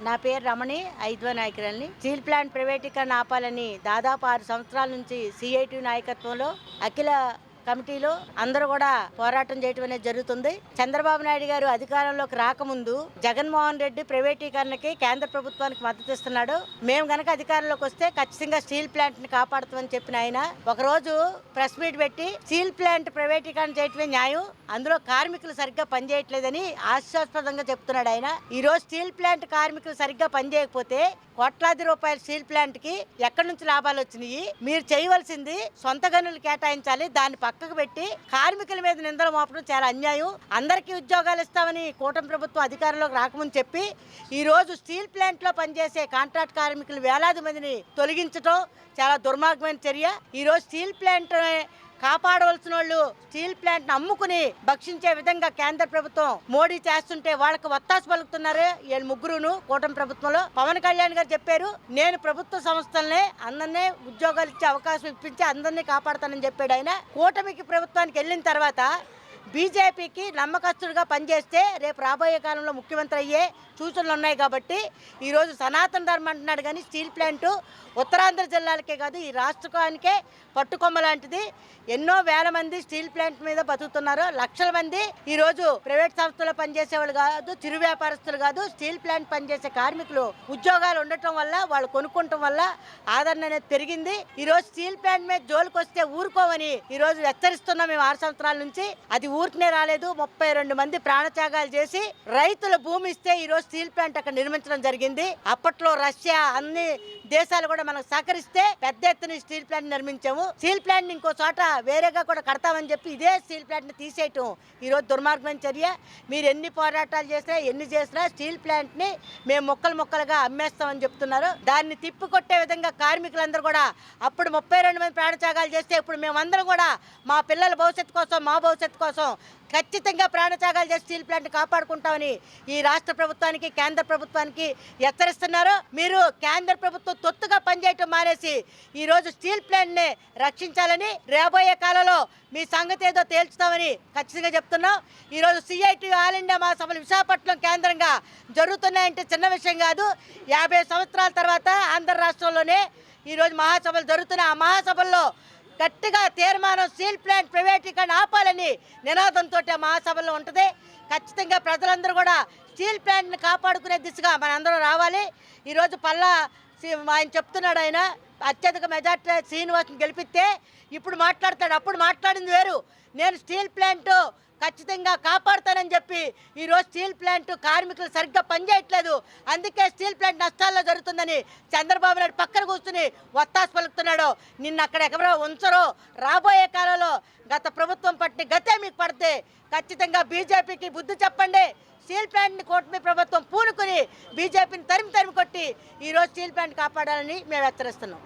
నా పేరు రమణి, ఐద్వ నాయకురాలిని. Steel plant ప్రైవేటీకరణ ఆపాలని దాదాపు 6 సంవత్సరాల నుంచి సిఐటి నాయకత్వంలో అఖిల కమిటీలో అందరూ కూడా పోరాటం చేయడం అనేది జరుగుతుంది. చంద్రబాబు నాయుడు గారు అధికారంలోకి రాకముందు జగన్మోహన్ రెడ్డి ప్రైవేటీకరణకి కేంద్ర ప్రభుత్వానికి మద్దతు ఇస్తున్నాడు. మేము గనక అధికారంలోకి వస్తే ఖచ్చితంగా స్టీల్ ప్లాంట్ ని కాపాడుతామని చెప్పిన ఆయన ఒకరోజు ప్రెస్ మీట్ పెట్టి స్టీల్ ప్లాంట్ ప్రైవేటీకరణ చేయటమే న్యాయం, అందులో కార్మికులు సరిగ్గా పనిచేయట్లేదని హాస్యాస్పదంగా చెప్తున్నాడు ఆయన. ఈ రోజు స్టీల్ ప్లాంట్ కార్మికులు సరిగ్గా పనిచేయకపోతే కోట్లాది రూపాయల స్టీల్ ప్లాంట్ కి ఎక్కడి నుంచి లాభాలు వచ్చినాయి? మీరు చేయవలసింది సొంత గనులు కేటాయించాలి, దాన్ని పక్కకు పెట్టి కార్మికుల మీద నిందలు మోపడం చాలా అన్యాయం. అందరికీ ఉద్యోగాలు ఇస్తామని కూటమి ప్రభుత్వం అధికారంలోకి రాకముందు చెప్పి ఈ రోజు స్టీల్ ప్లాంట్ లో పనిచేసే కాంట్రాక్ట్ కార్మికులు వేలాది మందిని తొలగించడం చాలా దుర్మార్గమైన చర్య. ఈ రోజు స్టీల్ ప్లాంట్ కాపాడవలసిన వాళ్ళు స్టీల్ ప్లాంట్ అమ్ముకుని భక్షించే విధంగా కేంద్ర ప్రభుత్వం మోడీ చేస్తుంటే వాళ్ళకి వత్తాసు పలుకుతున్నారు వీళ్ళు ముగ్గురును. కూటమి ప్రభుత్వంలో పవన్ కళ్యాణ్ గారు చెప్పారు, నేను ప్రభుత్వ సంస్థలనే అందరినీ ఉద్యోగాలు ఇచ్చే అవకాశం ఇప్పించి అందరినీ కాపాడతానని చెప్పాడు ఆయన. కూటమికి ప్రభుత్వానికి వెళ్ళిన తర్వాత బీజేపీకి నమ్మకస్తుడిగా పనిచేస్తే రేపు రాబోయే కాలంలో ముఖ్యమంత్రి అయ్యే సూచనలు ఉన్నాయి. కాబట్టి ఈరోజు సనాతన ధర్మం అంటున్నాడు కానీ స్టీల్ ప్లాంటు ఉత్తరాంధ్ర జిల్లాలకే కాదు ఈ రాష్ట్రానికే పట్టుకొమ్మ లాంటిది. ఎన్నో వేల మంది స్టీల్ ప్లాంట్ మీద బతుకుతున్నారు, లక్షల మంది ఈరోజు ప్రైవేట్ సంస్థల్లో పనిచేసే వాళ్ళు కాదు, చిరు వ్యాపారస్తులు కాదు, స్టీల్ ప్లాంట్ పనిచేసే కార్మికులు ఉద్యోగాలు ఉండటం వల్ల వాళ్ళు కొనుక్కోవటం వల్ల ఆదరణ అనేది పెరిగింది. ఈరోజు స్టీల్ ప్లాంట్ మీద జోలికి వస్తే ఊరుకోమని ఈరోజు హెచ్చరిస్తున్నాం మేము 6 సంవత్సరాల నుంచి. అది ఊరికనే రాలేదు, 32 మంది ప్రాణత్యాగాలు చేసి రైతుల భూమి ఇస్తే ఈరోజు స్టీల్ ప్లాంట్ అక్కడ నిర్మించడం జరిగింది. అప్పట్లో రష్యా అన్ని దేశాలు కూడా మనకు సహకరిస్తే పెద్ద ఎత్తున స్టీల్ ప్లాంట్ నిర్మించాము. స్టీల్ ప్లాంట్ ఇంకో చోట వేరేగా కూడా కడతామని చెప్పి ఇదే స్టీల్ ప్లాంట్ ని తీసేయటం ఈరోజు దుర్మార్గమైన చర్య. మీరు ఎన్ని పోరాటాలు చేసినా ఎన్ని చేసినా స్టీల్ ప్లాంట్ ని మేము ముక్కలుగా అమ్మేస్తామని చెప్తున్నారు. దాన్ని తిప్పికొట్టే విధంగా కార్మికులందరూ కూడా అప్పుడు 32 మంది ప్రాణత్యాగాలు చేస్తే ఇప్పుడు మేమందరం కూడా మా పిల్లల భవిష్యత్తు కోసం మా భవిష్యత్తు కోసం ఖచ్చితంగా ప్రాణత్యాగాలు చేసి స్టీల్ ప్లాంట్ కాపాడుకుంటామని ఈ రాష్ట్ర ప్రభుత్వానికి కేంద్ర ప్రభుత్వానికి హెచ్చరిస్తున్నారు. మీరు కేంద్ర ప్రభుత్వం తొత్తుగా పనిచేయటం మానేసి ఈరోజు స్టీల్ ప్లాంట్ ని రక్షించాలని రాబోయే కాలంలో మీ సంగతి ఏదో తేల్చుతామని ఖచ్చితంగా చెప్తున్నాం. ఈరోజు సిఐటి ఆల్ ఇండియా మహాసభలు విశాఖపట్నం కేంద్రంగా జరుగుతున్నాయంటే చిన్న విషయం కాదు. 50 సంవత్సరాల తర్వాత ఆంధ్ర రాష్ట్రంలోనే ఈరోజు మహాసభలు జరుగుతున్నాయి. ఆ మహాసభల్లో గట్టిగా తీర్మానం స్టీల్ ప్లాంట్ ప్రైవేటీకరణ ఆపాలని నినాదంతో మహాసభలో ఉంటుంది. ఖచ్చితంగా ప్రజలందరూ కూడా స్టీల్ ప్లాంట్ని కాపాడుకునే దిశగా మనందరం రావాలి. ఈరోజు పల్లా ఆయన చెప్తున్నాడు, ఆయన అత్యధిక మెజార్టీ శ్రీనివాస్ని గెలిపిస్తే ఇప్పుడు మాట్లాడతాడు, అప్పుడు మాట్లాడింది వేరు. నేను స్టీల్ ప్లాంట్ ఖచ్చితంగా కాపాడుతానని చెప్పి ఈరోజు స్టీల్ ప్లాంట్ కార్మికులు సరిగ్గా పనిచేయట్లేదు, అందుకే స్టీల్ ప్లాంట్ నష్టాల్లో జరుగుతుందని చంద్రబాబు నాయుడు పక్కన కూర్చుని వత్తాసు పలుకుతున్నాడు. నిన్న అక్కడ ఎవరో ఉంచరో రాబోయే కాలంలో గత ప్రభుత్వం పట్టి గతే మీకు పడితే ఖచ్చితంగా బీజేపీకి బుద్ధి చెప్పండి. స్టీల్ ప్లాంట్ని కూటమి ప్రభుత్వం పూనుకుని బీజేపీని తరిమి కొట్టి ఈరోజు స్టీల్ ప్లాంట్ కాపాడాలని మేము హెచ్చరిస్తున్నాం.